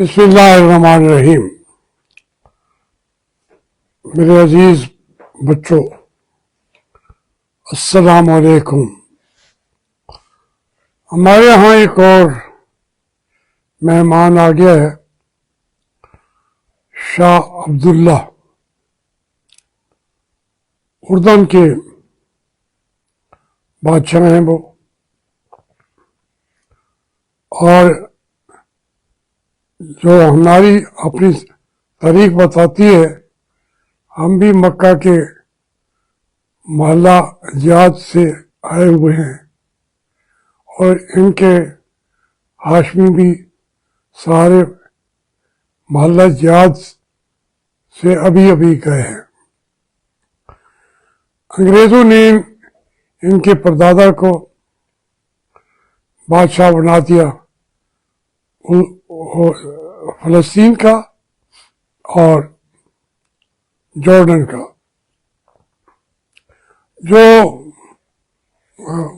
بسم اللہ الرحمن الرحیم۔ میرے عزیز بچوں، السلام علیکم۔ ہمارے یہاں ایک اور مہمان آ گیا ہے، شاہ عبداللہ، اردن کے بادشاہ ہیں وہ، اور جو ہماری اپنی تاریخ بتاتی ہے، ہم بھی مکہ کے محلہ جات سے آئے ہوئے ہیں، اور ان کے ہاشمی بھی سارے محلہ جات سے ابھی گئے ہیں۔ انگریزوں نے ان کے پردادا کو بادشاہ بنا دیا فلسطین کا اور جارڈن کا۔ جو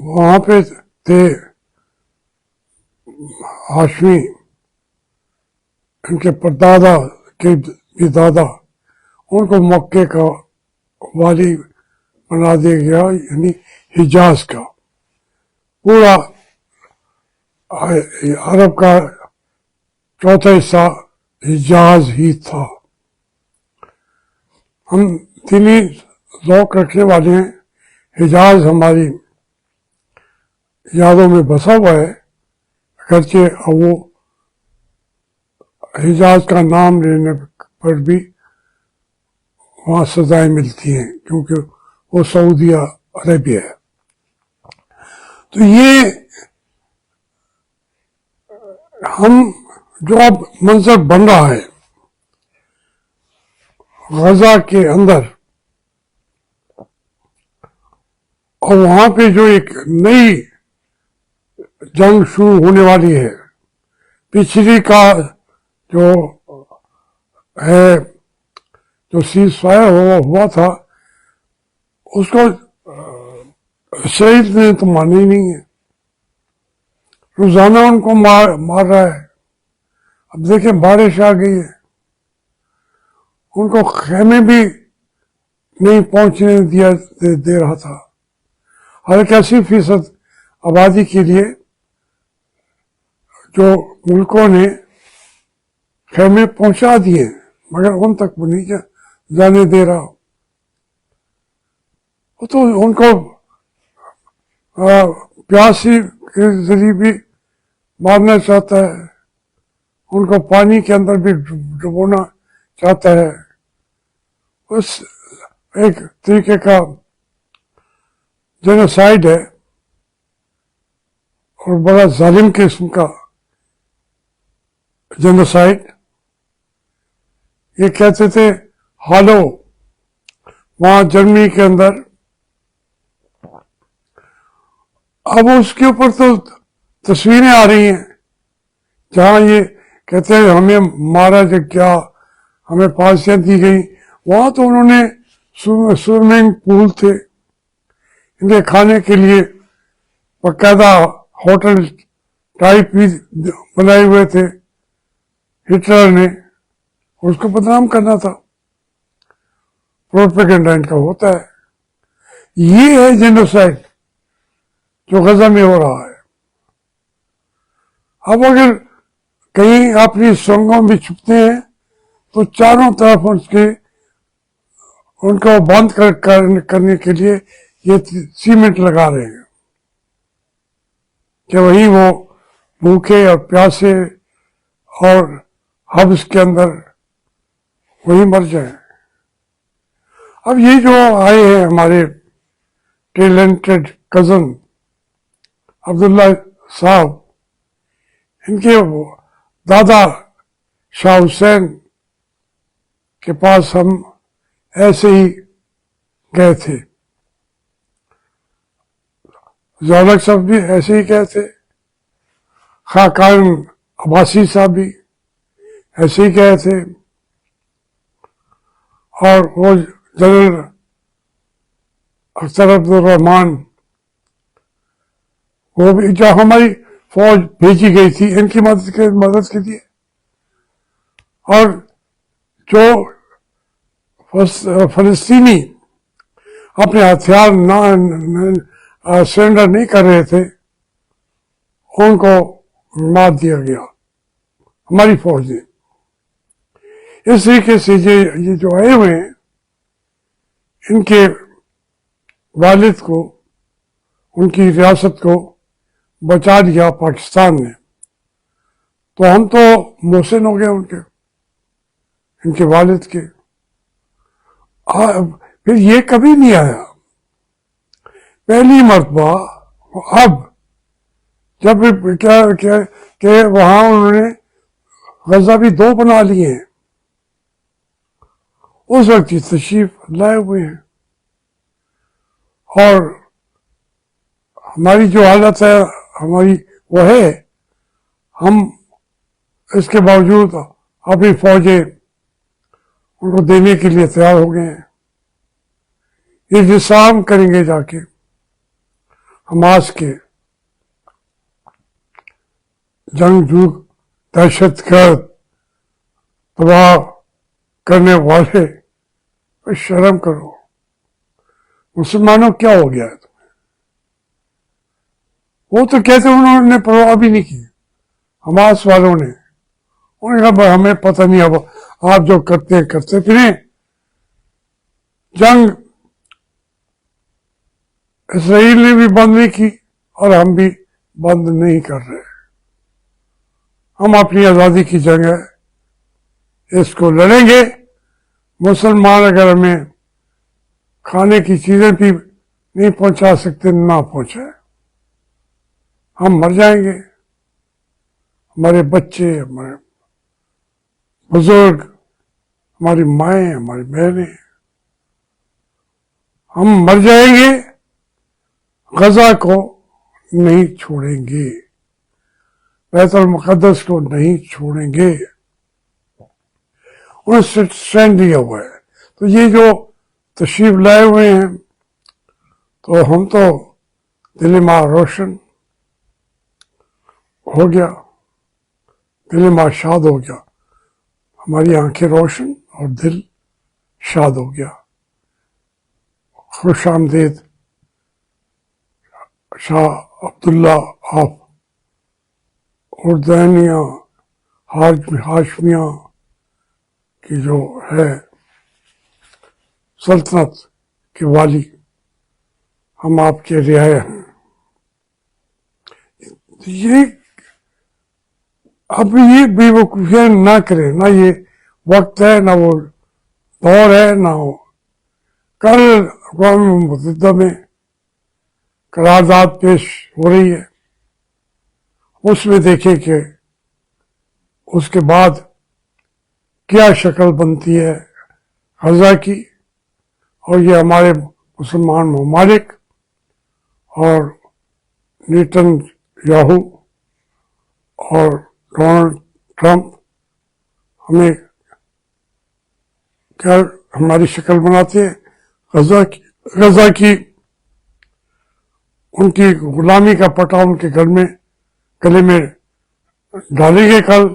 وہاں پہ تھے ہاشمی، ان کے پردادا کے بھی دادا، ان کو مکے کا والی بنا دیا گیا، یعنی حجاز کا۔ پورا عرب کا چوتھا حصہ حجاز ہی تھا۔ ہم دینی ذوق رکھنے والے ہیں، حجاز ہماری یادوں میں بسا ہوا ہے، اگرچہ وہ حجاز کا نام لینے پر بھی وہاں سزائیں ملتی ہیں، کیونکہ وہ سعودیہ عربیہ ہے۔ تو یہ ہم جو اب منظر بن رہا ہے غزہ کے اندر، اور وہاں پہ جو ایک نئی جنگ شروع ہونے والی ہے، پچھلی کا جو ہے، جو سیز فائر ہوا تھا، اس کو اسرائیل نے تو مانا ہی نہیں ہے، روزانہ ان کو مار رہا ہے۔ اب دیکھیں بارش آ گئی ہے، ان کو خیمے بھی نہیں پہنچنے دے رہا تھا، حالانکہ 80% آبادی کے لیے جو ملکوں نے خیمے پہنچا دیے، مگر ان تک وہ نہیں جانے دے رہا۔ وہ تو ان کو پیاسی کے ذریعے بھی مارنا چاہتا ہے، ان کو پانی کے اندر بھی ڈبونا چاہتا ہے۔ اس ایک طریقے کا جینوسائیڈ ہے، اور بڑا ظالم قسم کا جینوسائیڈ۔ یہ کہتے تھے ہالو، وہاں جرمنی کے اندر۔ اب اس کے اوپر تو تصویریں آ رہی ہیں جہاں یہ کہتے ہیں ہمیں مارا گیا، ہمیں پھانسیاں دی گئی۔ وہاں تو انہوں نے سوئمنگ پول تھے، ان کے کھانے کے لیے باقاعدہ ہوٹل ٹائپ بھی بنائے ہوئے تھے۔ ہٹلر نے اس کو بدنام کرنا تھا، پروپیگنڈا ان کا ہوتا ہے۔ یہ ہے جینوسائیڈ جو غزہ میں ہو رہا ہے۔ اب اگر کہیں اپنی سنگوں میں چھپتے ہیں تو چاروں طرف ان کو بند کرنے کے لیے یہ سیمنٹ لگا رہے ہیں کہ وہیں وہ بھوکے اور پیاسے اور حبس کے اندر وہیں مر جائیں۔ اب یہ جو آئے ہیں ہمارے ٹیلنٹڈ کزن عبداللہ صاحب، ان کے دادا شاہ حسین کے پاس ہم ایسے ہی گئے تھے، ضیاء صاحب بھی ایسے ہی گئے تھے، خاقان عباسی صاحب بھی ایسے ہی گئے تھے، اور وہ جنرل اختر عبدالرحمان، وہ بھی جو ہماری فوج بھیجی گئی تھی ان کی مدد کے لیے، اور جو فلسطینی اپنے ہتھیار سرنڈر نہیں کر رہے تھے ان کو مار دیا گیا ہماری فوج نے. اس طریقے سے یہ جو آئے ہوئے ہیں ان کے والد کو ان کی ریاست کو بچا لیا پاکستان نے, تو ہم تو محسن ہو گئے ان کے والد کے. پھر یہ کبھی نہیں آیا, پہلی مرتبہ اب جب کہ وہاں انہوں نے غزہ بھی 2 بنا لیے ہیں, اس وقت کی تشریف لائے ہوئے ہیں. اور ہماری جو حالت ہے ہماری وہ ہے, ہم اس کے باوجود ابھی فوجیں ان کو دینے کے لیے تیار ہو گئے ہیں. یہ جسام کریں گے جا کے حماس کے جنگجو دہشت گرد تباہ کرنے والے. شرم کرو, مسلمانوں کیا ہو گیا ہے تمہیں؟ وہ تو کہتے انہوں نے پرواہ بھی نہیں کی, حماس والوں نے. انہوں نے کہا ہمیں پتہ نہیں, اب آپ جو کرتے پھریں. جنگ اسرائیل نے بھی بند نہیں کی اور ہم بھی بند نہیں کر رہے. ہم اپنی آزادی کی جنگ ہے, اس کو لڑیں گے. مسلمان اگر ہمیں کھانے کی چیزیں بھی نہیں پہنچا سکتے, نہ پہنچائے, ہم مر جائیں گے. ہمارے بچے, ہمارے بزرگ, ہماری مائیں, ہماری بہنیں, ہم مر جائیں گے. غزہ کو نہیں چھوڑیں گے, بیت المقدس کو نہیں چھوڑیں گے. انہوں نے اسٹینڈ لیا ہوا ہے. تو یہ جو تشریف لائے ہوئے ہیں, تو ہم تو دل ماں روشن ہو گیا, دل ماں شاد ہو گیا, ہماری آنکھیں روشن اور دل شاد ہو گیا. خوش آمدید شاہ عبداللہ آپ اردینیہ ہاشمیہ کی جو ہے سلطنت کے والی, ہم آپ کے رعایا ہیں. یہ اب یہ بے وقوفیاں نہ کریں, نہ یہ وقت ہے, نہ وہ دور ہے, نہ وہ. کل اقوام متحدہ میں قرارداد پیش ہو رہی ہے, اس میں دیکھیں کہ اس کے بعد کیا شکل بنتی ہے غزہ کی. اور یہ ہمارے مسلمان ممالک اور نیتن یاہو اور ڈونلڈ ٹرمپ ہمیں کیا ہماری شکل بناتے ہیں غزہ کی. ان کی غلامی کا پٹا ان کے گلے میں ڈالیں گے کل,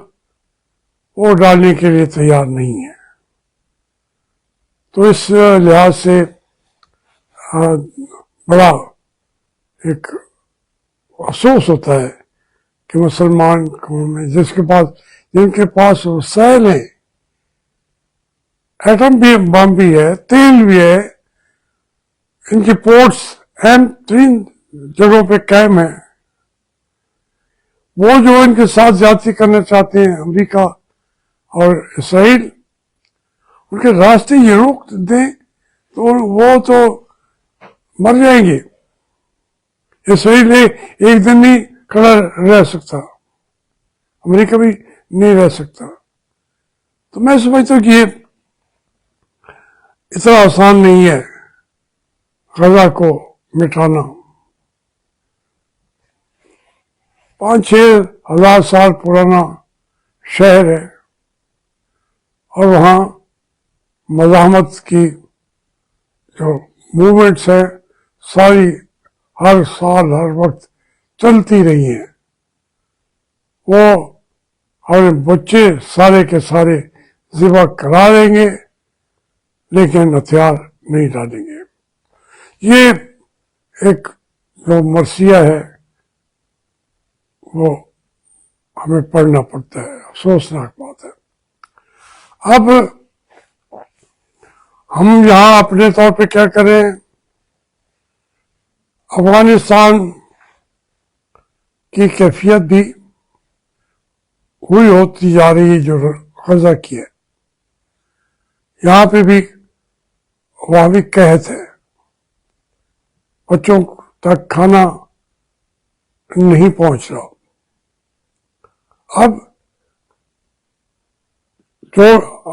وہ ڈالنے کے لیے تیار نہیں ہے. تو اس لحاظ سے بڑا ایک افسوس ہوتا ہے کہ مسلمان قوم میں جن کے پاس وسائل ہیں, ایٹم بھی بم بھی ہے, تیل بھی ہے, ان کی پورٹس اہم 3 جگہوں پہ قائم ہیں, وہ جو ان کے ساتھ زیادتی کرنا چاہتے ہیں امریکہ اور اسرائیل, ان کے راستے یہ روک دیں تو وہ تو مر جائیں گے. اسرائیل ایک دن نہیں کھڑا رہ سکتا, امریکہ بھی نہیں رہ سکتا. تو میں سمجھتا ہوں کہ یہ اتنا آسان نہیں ہے غزہ کو مٹانا. 5-6 ہزار سال پرانا شہر ہے, اور وہاں مزاحمت کی جو موومنٹس ہیں ساری ہر سال ہر وقت چلتی رہی ہیں. وہ ہمارے بچے سارے کے سارے ذبح کرا دیں گے لیکن ہتھیار نہیں ڈالیں گے. یہ ایک جو مرثیہ ہے وہ ہمیں پڑھنا پڑتا ہے، افسوسناک بات ہے. اب ہم یہاں اپنے طور پہ کیا کریں؟ افغانستان کی کیفیت بھی وہی ہوتی جا رہی ہے جو غزہ کی ہے. یہاں پہ بھی وہاں بھی قحط ہے، بچوں تک کھانا نہیں پہنچ رہا. اب جو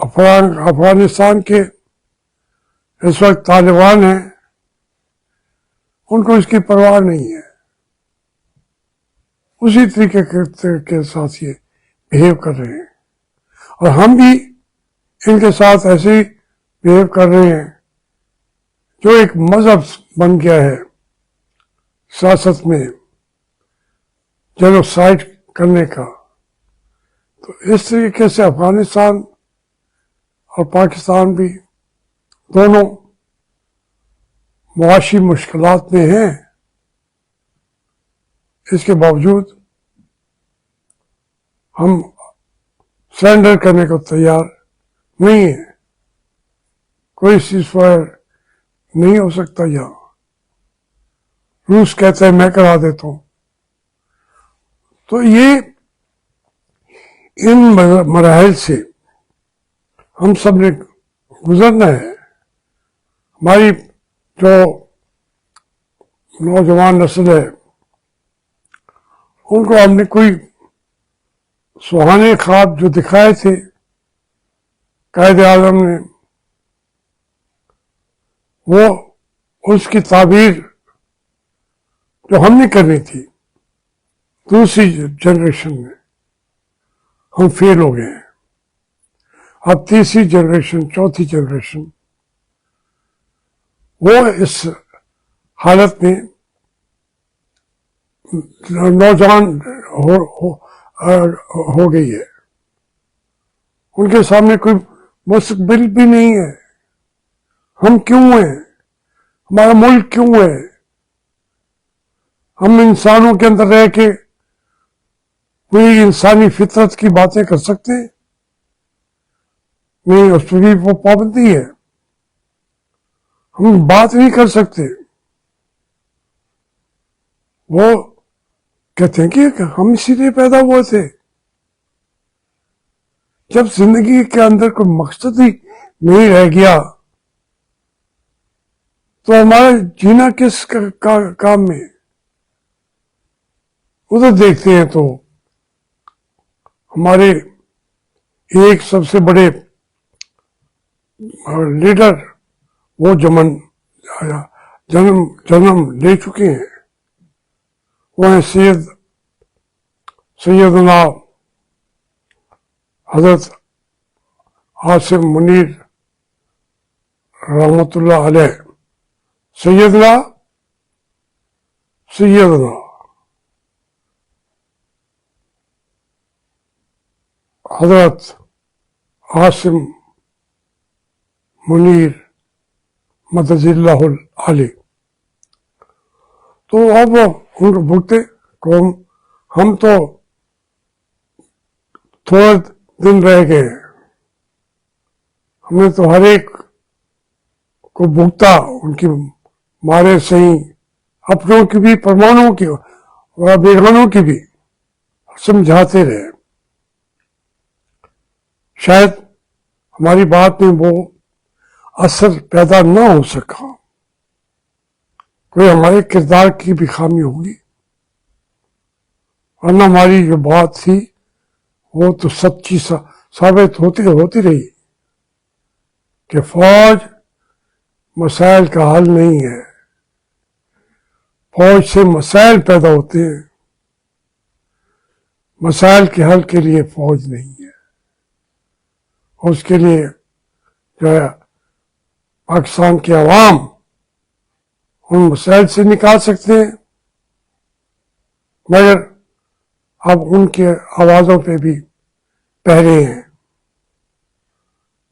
افغانستان کے اس وقت طالبان ہیں ان کو اس کی پرواہ نہیں ہے، اسی طریقے کے ساتھ یہ بہیو کر رہے ہیں، اور ہم بھی ان کے ساتھ ایسے ہی بہیو کر رہے ہیں جو ایک مذہب بن گیا ہے سیاست میں جینوسائیڈ کرنے کا. تو اس طریقے سے افغانستان اور پاکستان بھی دونوں معاشی مشکلات میں ہیں. اس کے باوجود ہم سرنڈر کرنے کو تیار نہیں ہیں. کوئی سیز فائر نہیں ہو سکتا یہاں. روس کہتا ہے میں کرا دیتا ہوں. تو یہ ان مراحل سے ہم سب نے گزرنا ہے. ہماری جو نوجوان نسل ہے ان کو ہم نے کوئی سہانے خواب جو دکھائے تھے قائد اعظم نے، وہ اس کی تعبیر جو ہم نے کرنی تھی دوسری جنریشن میں ہم فیل ہو گئے ہیں. اب تیسری جنریشن چوتھی جنریشن وہ اس حالت میں نوجوان ہو گئی ہے. ان کے سامنے کوئی مستقبل بھی نہیں ہے. ہم کیوں ہیں؟ ہمارا ملک کیوں ہے؟ ہم انسانوں کے اندر رہ کے کوئی انسانی فطرت کی باتیں کر سکتے ہیں؟ نہیں، اس پہ بھی وہ پابندی ہے. ہم بات نہیں کر سکتے. وہ کہتے ہیں کہ ہم اسی لیے پیدا ہوئے تھے. جب زندگی کے اندر کوئی مقصد ہی نہیں رہ گیا تو ہمارا جینا کس کام میں؟ ادھر دیکھتے ہیں تو ہمارے ایک سب سے بڑے لیڈر وہ جنم لے چکے ہیں. وہ ہیں سیدنا حضرت عاصم منیر رحمۃ اللہ علیہ. سیدنا حضرت عاصم منیر مدد اللہ علی. تو اب ان کو بھگتے قوم، ہم تو تھوڑے دن رہ گئے. ہم نے تو ہر ایک کو بھگتا، ان کی مارے صحیح، اپنوں کی بھی پرمانوں کی اور بیگانوں کی بھی سمجھاتے رہے. شاید ہماری بات میں وہ اثر پیدا نہ ہو سکا. کوئی ہمارے کردار کی بھی خامی ہوگی، ورنہ ہماری جو بات تھی وہ تو سچی ثابت ہوتی رہی کہ فوج مسائل کا حل نہیں ہے. فوج سے مسائل پیدا ہوتے ہیں، مسائل کے حل کے لیے فوج نہیں ہے. اس کے لیے جو ہے پاکستان کے عوام ان مسائل سے نکال سکتے ہیں، مگر اب ان کے آوازوں پہ بھی پہرے ہیں.